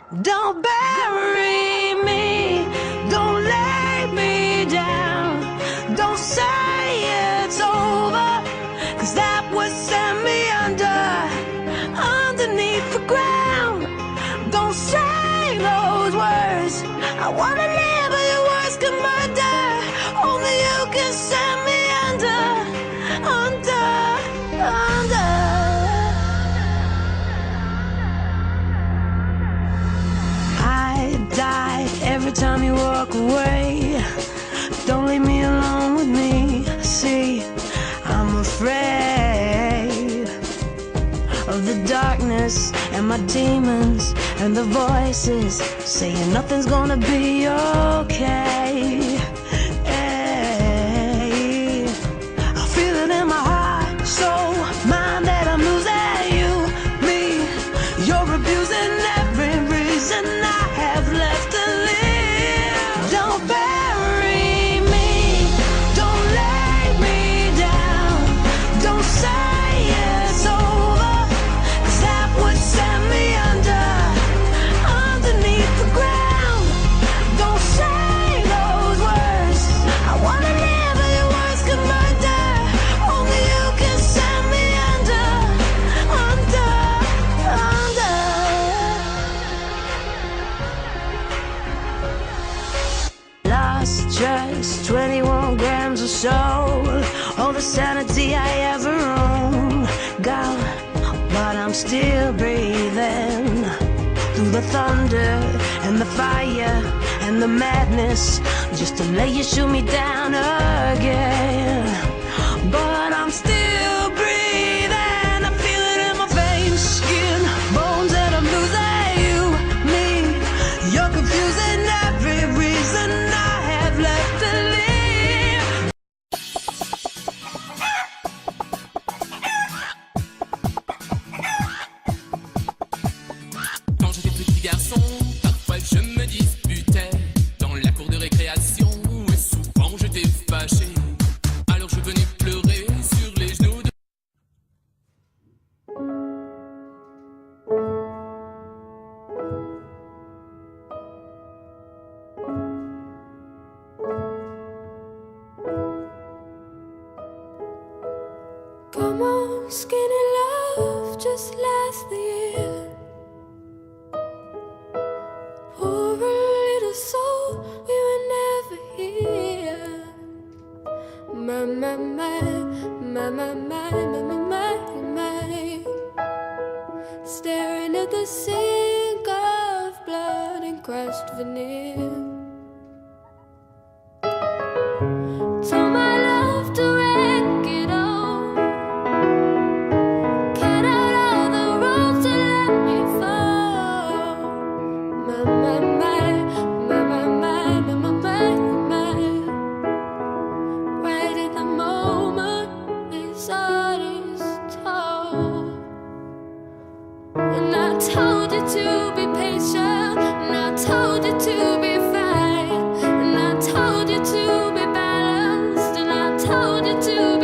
Don't bury me, don't lay me down, don't say it's over, 'cause that would send me underneath the ground. Don't say those words, I wanna live but your words can murder, only you can send me under. Every time you walk away, don't leave me alone with me. See, I'm afraid of the darkness and my demons and the voices saying nothing's gonna be okay. Hey, I feel it in my heart, soul, mind that I'm losing you, me. You're abusing every reason I have left to live. Don't bury me, don't lay me down, don't say it's over, 'cause that would send me underneath the ground. Don't say those words, I wanna live but your words can murder, only you can send me under. Lost just 21 grams or so, all the sanity I ever owned, gone, but I'm still breathing through the thunder and the fire and the madness, just to let you shoot me down again. But I'm still breathing, I feel it in my veins, skin, bones, and I'm losing you, me. You're confusing every reason I have left to live. Quand j'étais petit garçon, parfois je me disputais dans la cour de récréation, et souvent j'étais fâché. Alors je venais pleurer sur les genoux de... Come on, skinny love, just last the year. Poor little soul, we were never here. My, my, my, my, my, my, my, my, my, my. Staring at the sink of blood and crushed veneer. Told my love to wreck it all. Cut out all the roads to let me fall. My, my, my, my, my, my, my, my, my, my. Right in the moment, this heart is torn. And I told you to be patient, and I told you to be fine, and I told you to be balanced, and I told you to